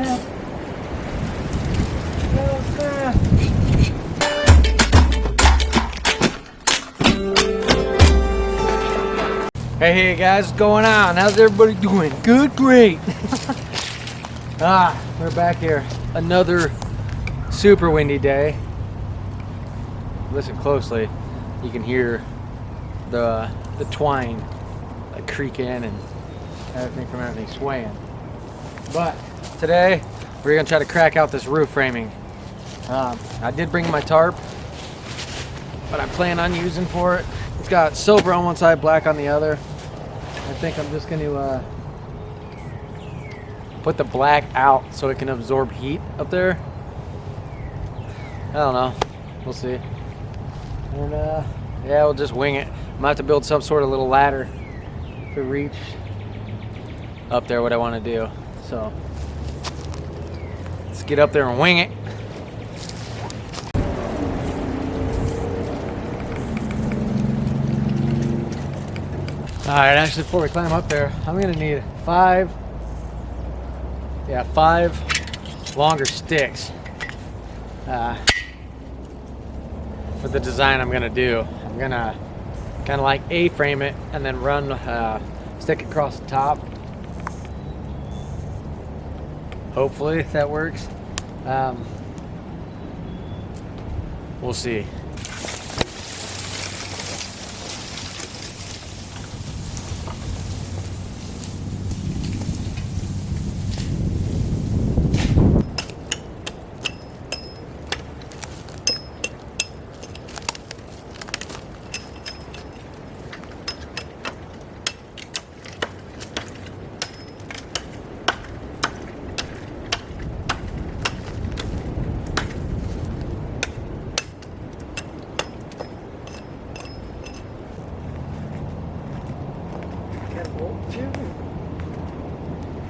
snap. Oh snap. Hey guys, what's going on? How's everybody doing? Good, great. We're back here. Another super windy day. Listen closely. You can hear the twine like creaking and everything from everything swaying. But today we're gonna try to crack out this roof framing. I did bring my tarp, but I plan on using for it. It's got silver on one side, black on the other. I think I'm just gonna put the black out so it can absorb heat up there. I don't know. We'll see. And yeah, we'll just wing it. I'm gonna have to build some sort of little ladder to reach up there what I want to do. So let's get up there and wing it. Alright, actually before we climb up there, I'm gonna need five longer sticks for the design I'm gonna do. I'm gonna kind of like A-frame it and then run stick across the top. Hopefully that works. We'll see.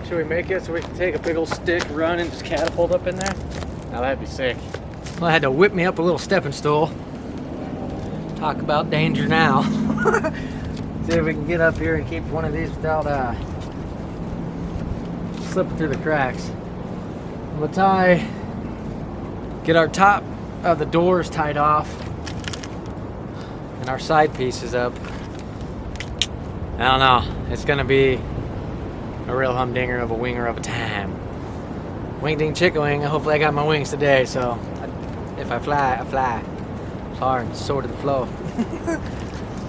Should we make it so we can take a big old stick, run, and just catapult up in there? Now that'd be sick. Well, I had to whip me up a little stepping stool. Talk about danger now. See if we can get up here and keep one of these without slipping through the cracks. I'm gonna get our top of the doors tied off and our side pieces up. I don't know. It's gonna be a real humdinger of a winger of a time. Wing ding chicka wing. Hopefully I got my wings today, so if I fly, I fly. Far and soar to the flow.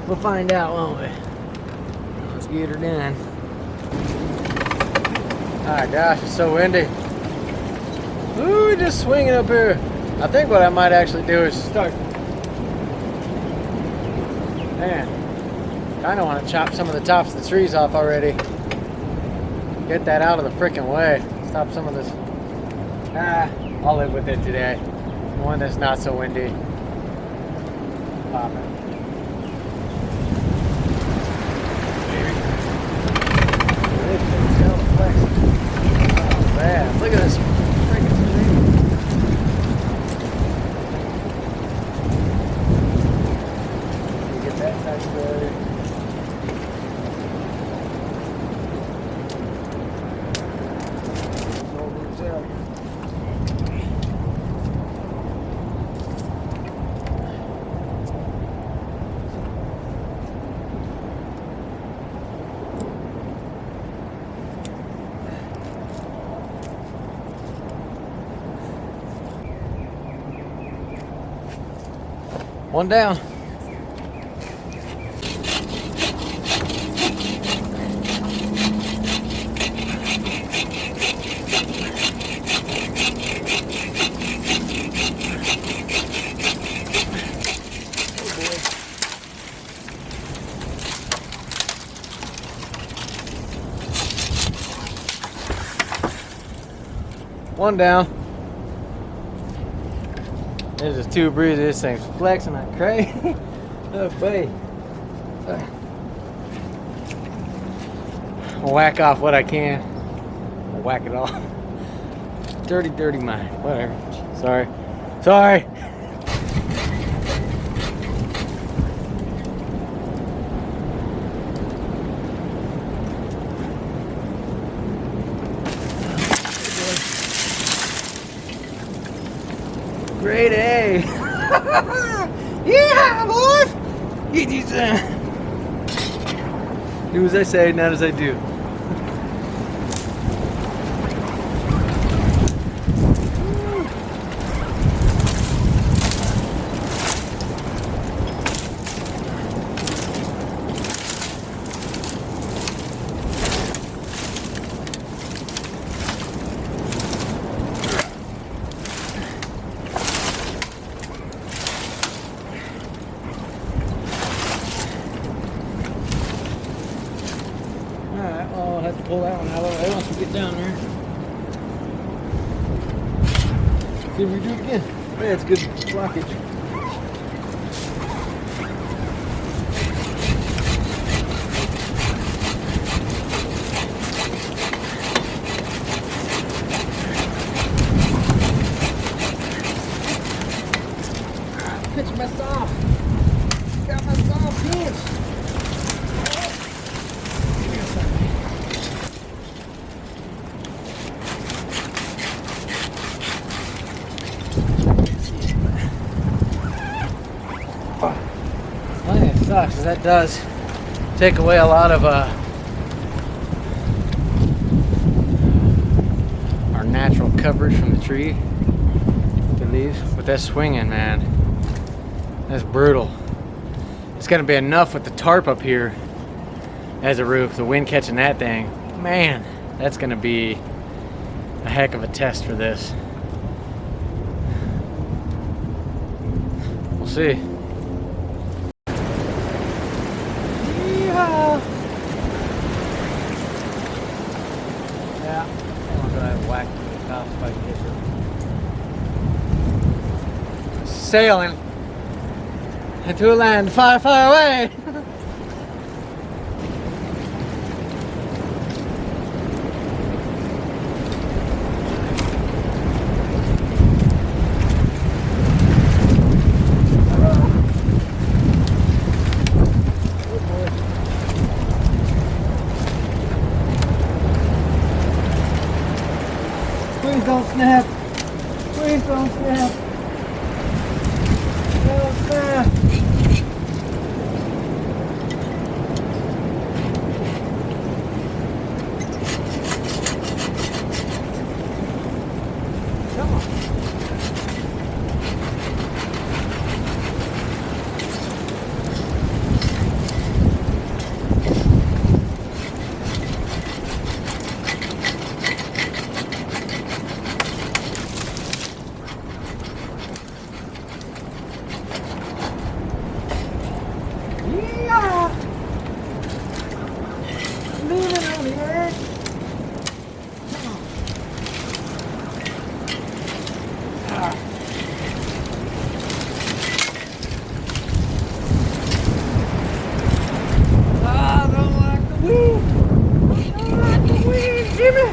We'll find out, won't we? Let's get her done. Oh gosh, it's so windy. Ooh, just swinging up here. I think what I might actually do is start. Man, kind of want to chop some of the tops of the trees off already. Get that out of the freaking way. Stop some of this. I'll live with it today. One that's not so windy. Pop it. Oh man, look at this freaking tree. Get that nice there. One down. One down. It's just too breezy. This thing's flexing like crazy. Oh, buddy. I'll whack off what I can. I'll whack it off. Dirty, dirty mind. Whatever. Sorry. Sorry. Grade A. Yeah, boys. Do as I say, not as I do. Alright, well, I'll have to pull that one out of the way once we get down there. See if we do it again. Yeah, it's good blockage. Pitch messed off. Got messed off, pinch. I think it sucks, 'cause that does take away a lot of our natural coverage from the tree, the leaves. But that's swinging, man. That's brutal. It's gonna be enough with the tarp up here as a roof, the wind catching that thing. Man, that's gonna be a heck of a test for this. We'll see. Yeehaw. Yeah, I'm gonna whack the top if I can get it. Sailing into a land far, far away. Please don't snap. Please don't snap. Don't snap. Come on. Yeah. Leaving on the edge. Come on. Ah. I don't like the wind. I don't like the wind, Jimmy.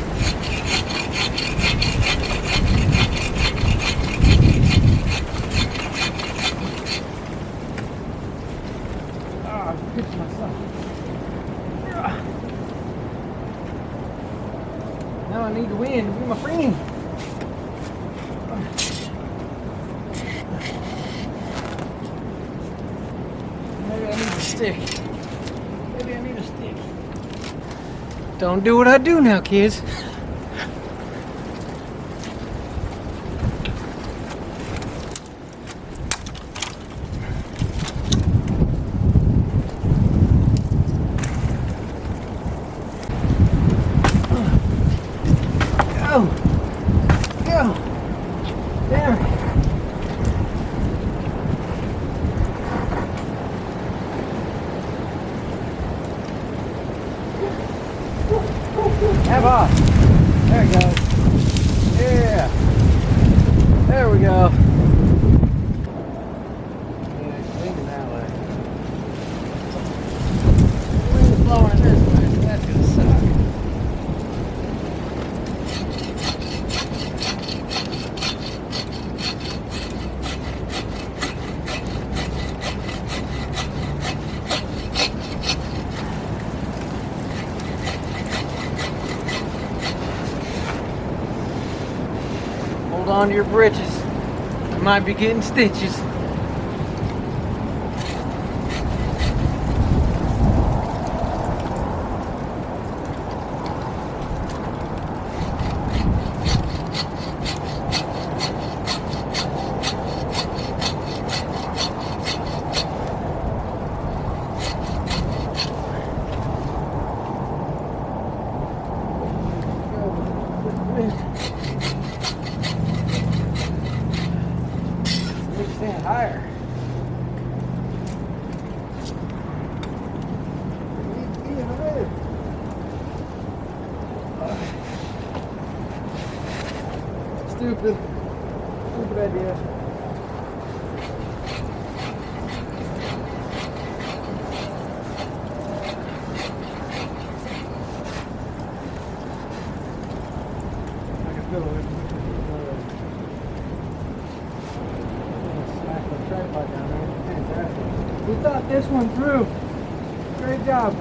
I pitched myself. Now I need the wind to be my friend. Maybe I need a stick. Maybe I need a stick. Don't do what I do now, kids. Go! Go! There! Have off! There it goes. Yeah! There we go. Yeah, it's leaning that way. The wind is blowing this way. That's gonna suck. Hold on to your britches. I might be getting stitches. Stand higher. Stupid idea. I can feel it. Tripod down there. Fantastic. We thought this one through. Great job.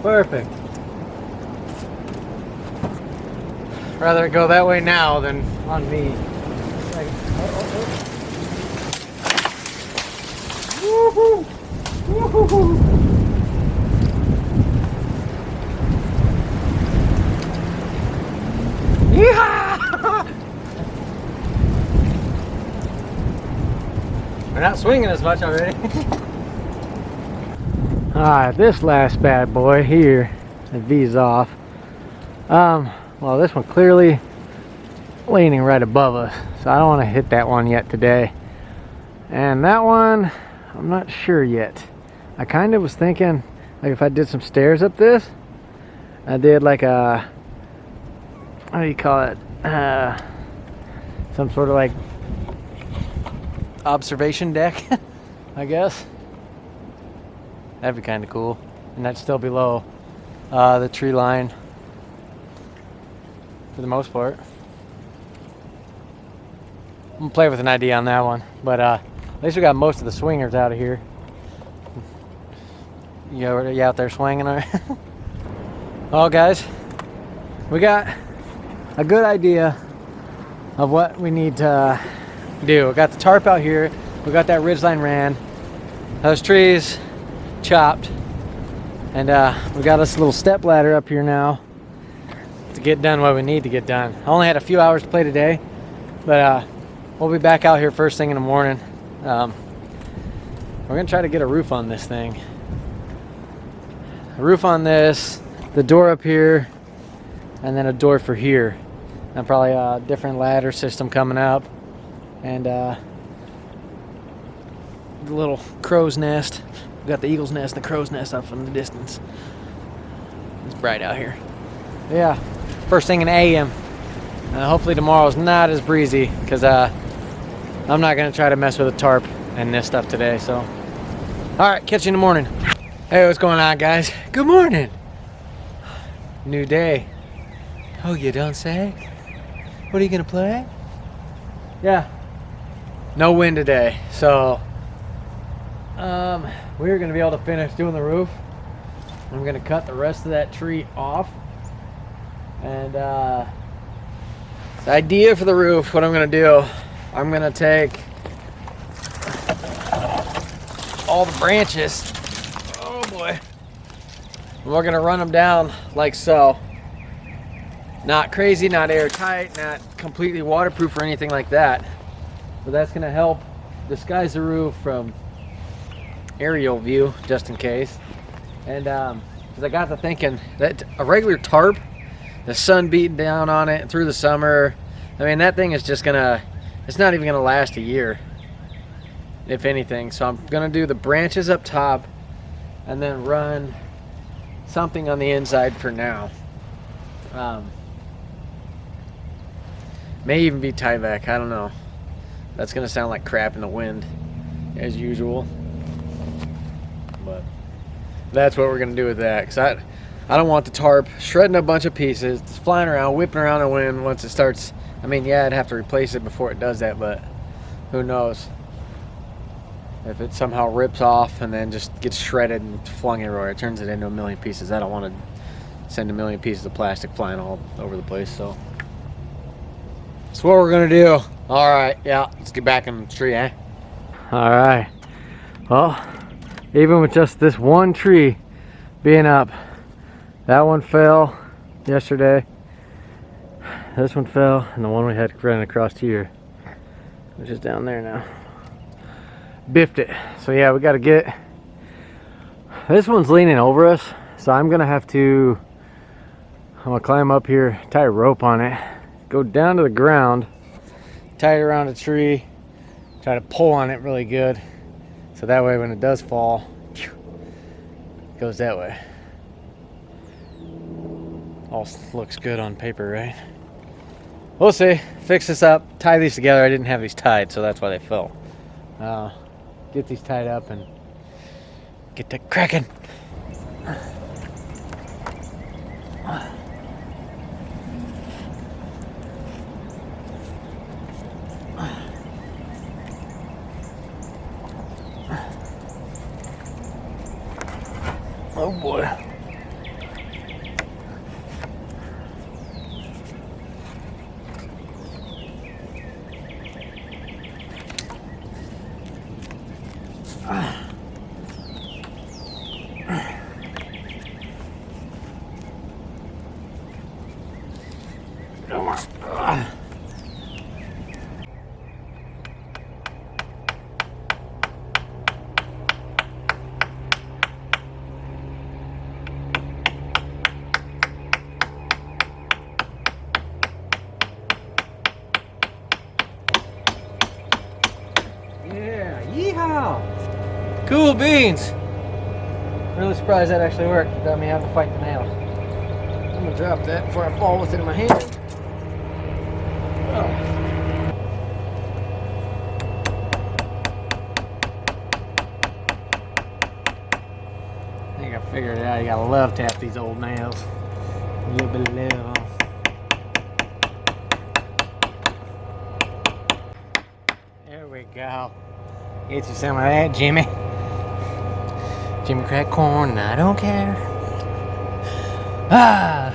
Perfect. Rather go that way now than on me. Like, woohoo! Woohoo! Yeehaw! We're not swinging as much already. Alright, this last bad boy here, the V's off. Well, this one clearly leaning right above us, so I don't want to hit that one yet today. And that one, I'm not sure yet. I kind of was thinking, like if I did some stairs up this, I did like a, what do you call it? Some sort of like observation deck, I guess. That'd be kind of cool. And that's still below the tree line for the most part. I'm gonna play with an idea on that one, but at least we got most of the swingers out of here. You out there swinging? Well, guys, we got a good idea of what we need to do. We got the tarp out here. We got that ridgeline ran. Those trees chopped, and we got this little step ladder up here now to get done what we need to get done. I only had a few hours to play today, but we'll be back out here first thing in the morning. We're gonna try to get a roof on this thing. A roof on this, the door up here, and then a door for here, and probably a different ladder system coming up, and the little crow's nest. We got the eagle's nest and the crow's nest up in the distance. It's bright out here. Yeah, first thing in AM. Hopefully tomorrow's not as breezy, because I'm not gonna try to mess with a tarp and this stuff today. So, all right, catch you in the morning. Hey, what's going on, guys? Good morning. New day. Oh, you don't say? What are you gonna play? Yeah. No wind today, so we're gonna be able to finish doing the roof. I'm gonna cut the rest of that tree off, and the idea for the roof, what I'm gonna do, I'm gonna take all the branches, oh boy, and we're gonna run them down like so. Not crazy, not airtight, not completely waterproof or anything like that, but that's gonna help disguise the roof from aerial view, just in case. And because I got to thinking that a regular tarp, the sun beating down on it through the summer, I mean, that thing is just gonna, it's not even gonna last a year, if anything. So I'm gonna do the branches up top and then run something on the inside for now. May even be Tyvek, I don't know. That's gonna sound like crap in the wind, as usual. But that's what we're gonna do with that. Cause I don't want the tarp shredding a bunch of pieces, it's flying around, whipping around the wind once it starts. I mean, yeah, I'd have to replace it before it does that, but who knows if it somehow rips off and then just gets shredded and flung everywhere. It turns it into a million pieces. I don't want to send a million pieces of plastic flying all over the place. So that's what we're gonna do. All right, yeah, let's get back in the tree, eh? All right. Well, even with just this one tree being up, that one fell yesterday. This one fell, and the one we had running across here, which is down there now, biffed it. So yeah, we got to get. This one's leaning over us, so I'm gonna have to. I'm gonna climb up here, tie a rope on it, go down to the ground, tie it around a tree, try to pull on it really good, so that way when it does fall, it goes that way. All looks good on paper, right? We'll see. Fix this up, tie these together. I didn't have these tied, so that's why they fell. Get these tied up and get that cracking. Oh boy. Yeah, yeehaw! Cool beans! Really surprised that actually worked without me having to fight the nails. I'm gonna drop that before I fall with it in my hand. Oh. I think I figured it out. You gotta love tap these old nails. A little bit of love. There we go. Get you some of that, Jimmy. Jimmy crack corn, I don't care. Ah!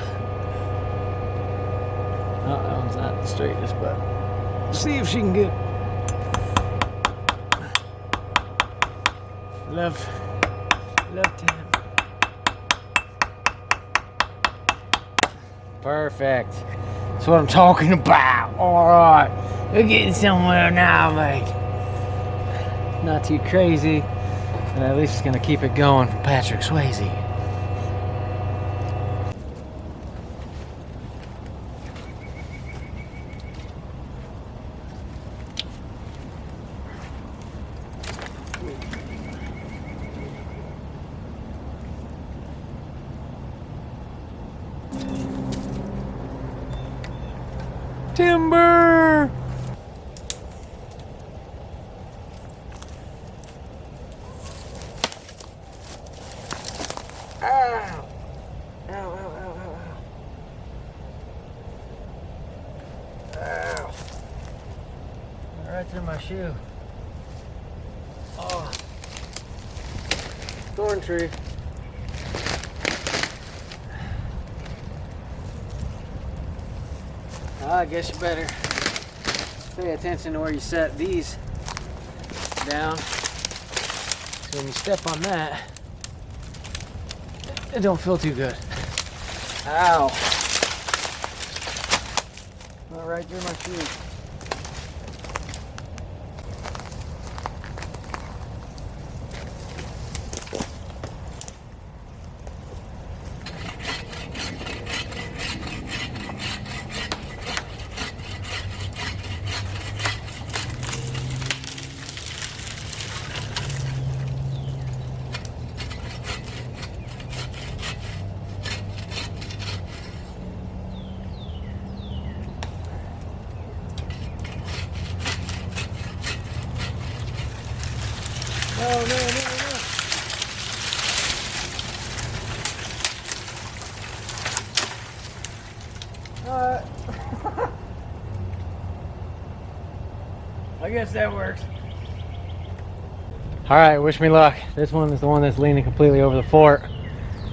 Oh, that one's not the straightest, but see if she can get. Love time. Perfect. That's what I'm talking about. Alright. We're getting somewhere now, mate. Not too crazy, but at least it's gonna keep it going for Patrick Swayze. Timber! Ow! Ow, ow, ow, ow, ow. Ow. Right through my shoe. Oh. Thorn tree. I guess you better pay attention to where you set these down. So when you step on that, it don't feel too good. Ow. Went right through my shoe. Oh, no. I guess that works. All right, wish me luck. This one is the one that's leaning completely over the fort.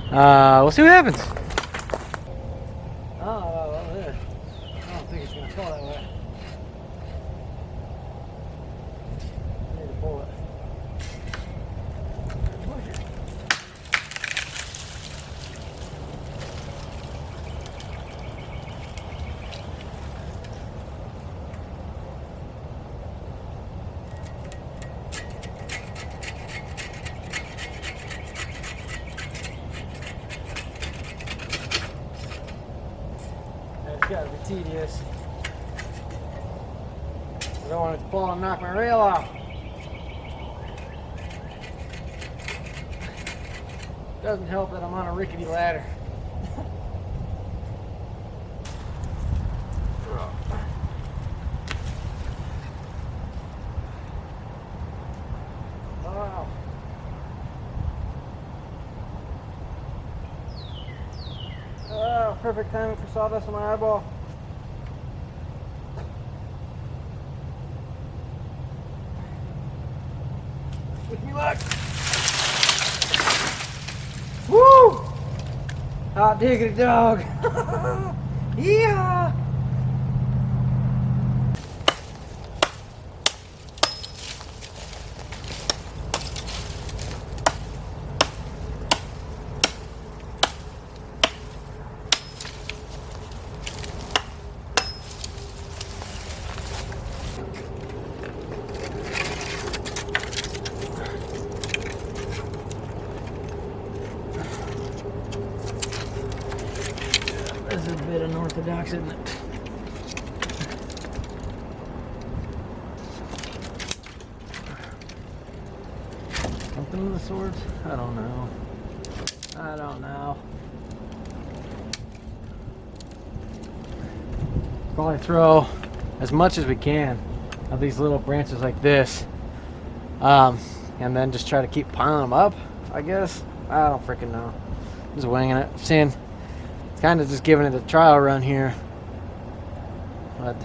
We'll see what happens. Oh, yeah. I don't think it's gonna fall that way. I need to pull it. It's gotta be tedious. I don't want it to fall and knock my rail off. Doesn't help that I'm on a rickety ladder. Wow. Oh, perfect timing for sawdust on my eyeball. Wish me luck. Woo! Hot diggity dog. Yeah. This is a bit unorthodox, isn't it? Something of the sorts? I don't know. I don't know. Probably throw as much as we can of these little branches like this. And then just try to keep piling them up, I guess. I don't freaking know. Just winging it. Seeing, kind of just giving it a trial run here. But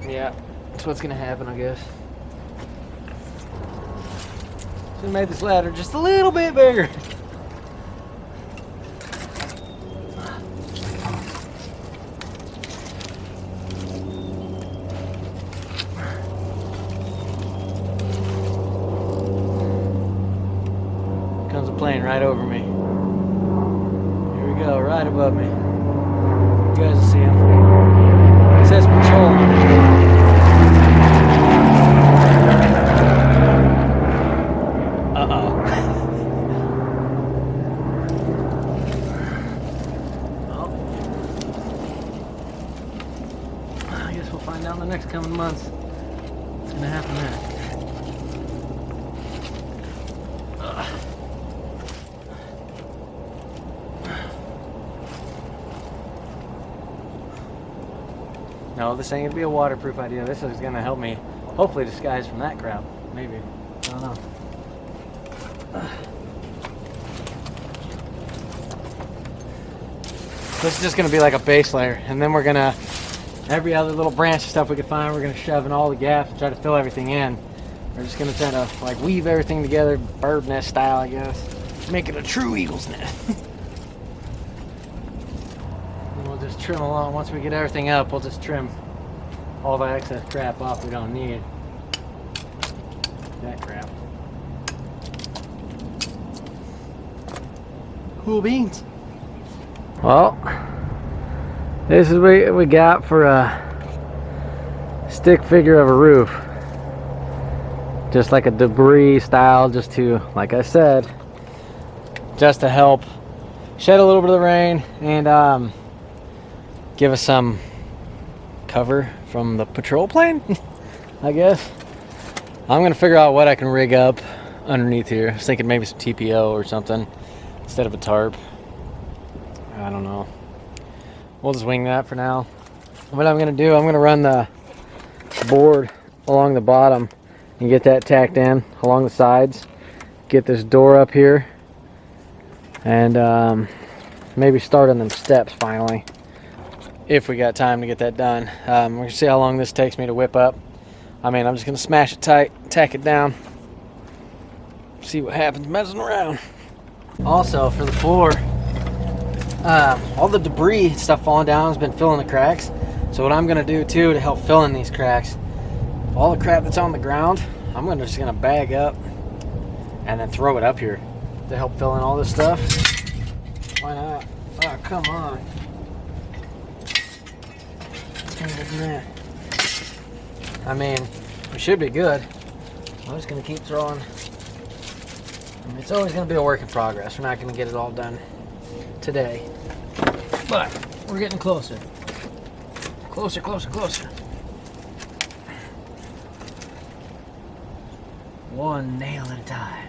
yeah, that's what's gonna happen, I guess. Should made this ladder just a little bit bigger. Comes a plane right over me. Here we go, right above me. You guys will see him. It says patrol. Uh-oh. Well, I guess we'll find out in the next coming months what's gonna happen there. No, this ain't gonna be a waterproof idea. This is gonna help me hopefully disguise from that crap. Maybe. I don't know. This is just gonna be like a base layer, and then we're gonna, every other little branch of stuff we can find, we're gonna shove in all the gaps and try to fill everything in. We're just gonna try to like weave everything together, bird nest style, I guess. Make it a true eagle's nest. And we'll just trim along. Once we get everything up, we'll just trim all the excess crap off we don't need. That crap. Cool beans. Well, this is what we got for a stick figure of a roof. Just like a debris style, just to, like I said, just to help shed a little bit of the rain and give us some cover from the patrol plane, I guess. I'm gonna figure out what I can rig up underneath here. I was thinking maybe some TPO or something instead of a tarp. I don't know. We'll just wing that for now. What I'm gonna do, I'm gonna run the board along the bottom and get that tacked in along the sides. Get this door up here and maybe start on them steps finally. if we got time to get that done. We're gonna see how long this takes me to whip up. I mean, I'm just gonna smash it tight, tack it down, see what happens messing around. Also, for the floor, all the debris stuff falling down has been filling the cracks. So what I'm gonna do too to help fill in these cracks, all the crap that's on the ground, I'm just gonna bag up and then throw it up here to help fill in all this stuff. Why not? Oh, come on. I mean, we should be good. I'm just gonna keep throwing. I mean, it's always gonna be a work in progress. We're not gonna get it all done today, but we're getting closer. Closer, closer, closer. One nail at a time.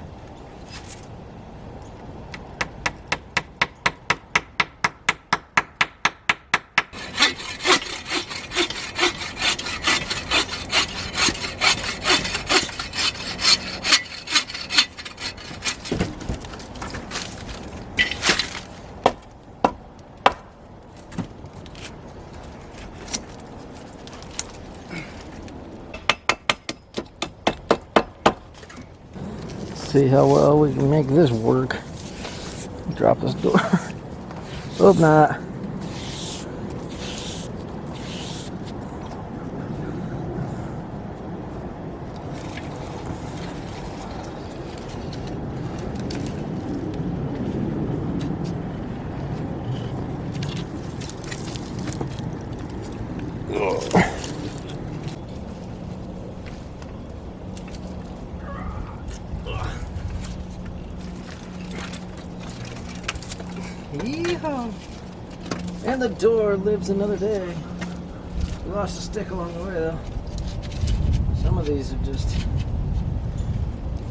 See how well we can make this work. Drop this door. Hope not. Yeehaw! And the door lives another day. We lost a stick along the way though. Some of these are just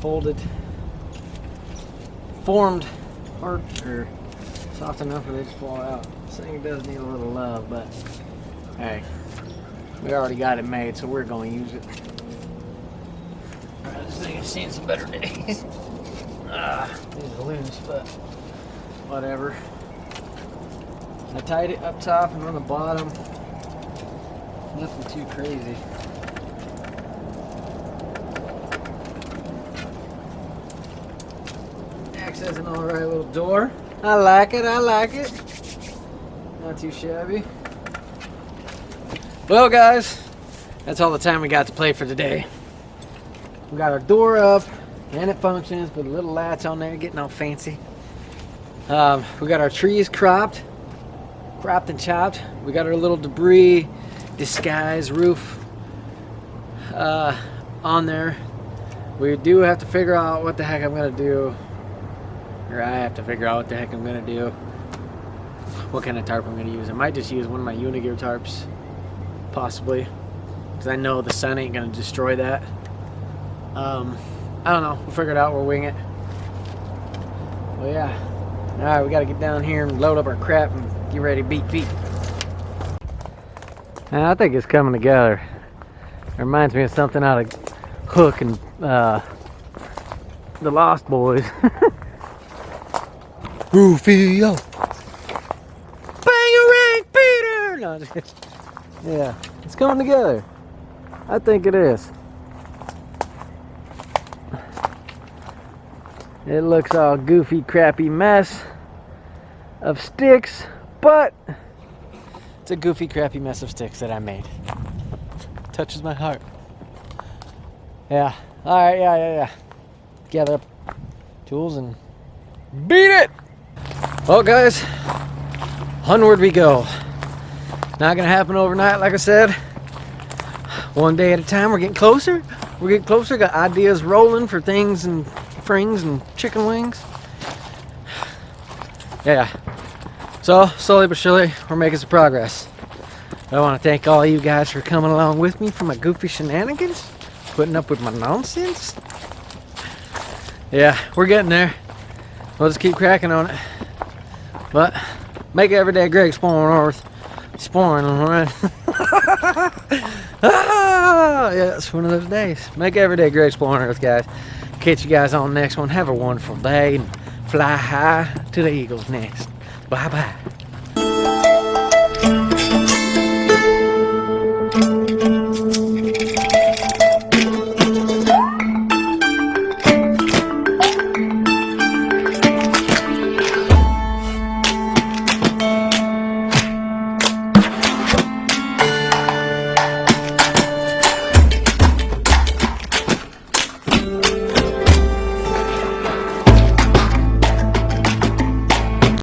formed hard or soft enough where they just fall out. This thing does need a little love, but hey, we already got it made, so we're going to use it. Alright, this thing has seen some better days. These are loose, but whatever. I tied it up top and on the bottom. Nothing too crazy. Acts as an alright little door. I like it, I like it. Not too shabby. Well guys, that's all the time we got to play for today. We got our door up and it functions with a little latch on there getting all fancy. We got our trees cropped and chopped. We got our little debris disguise roof on there. We do have to figure out what the heck I'm gonna do, or I have to figure out what the heck I'm gonna do, what kind of tarp I'm gonna use. I might just use one of my Unigear tarps, possibly, because I know the sun ain't gonna destroy that. I don't know, we'll figure it out, we'll wing it. Well, yeah. Alright, we gotta get down here and load up our crap and get ready to beat feet. I think it's coming together. It reminds me of something out of Hook and the Lost Boys. Rufio! Bangarang Peter! No, just kidding. Yeah, it's coming together. I think it is. It looks all goofy, crappy mess of sticks, but it's a goofy, crappy mess of sticks that I made. Touches my heart. Yeah. Alright, yeah. Gather up tools and beat it! Well, guys, onward we go. Not gonna happen overnight, like I said. One day at a time. We're getting closer. We're getting closer. Got ideas rolling for things and frings and chicken wings. Yeah. So, slowly but surely, we're making some progress. I want to thank all you guys for coming along with me for my goofy shenanigans, putting up with my nonsense. Yeah, we're getting there. We'll just keep cracking on it. But, make every day great exploring Earth. Exploring, alright? Yeah, it's one of those days. Make every day great exploring Earth, guys. Catch you guys on the next one. Have a wonderful day and fly high to the eagle's nest. Bye-bye.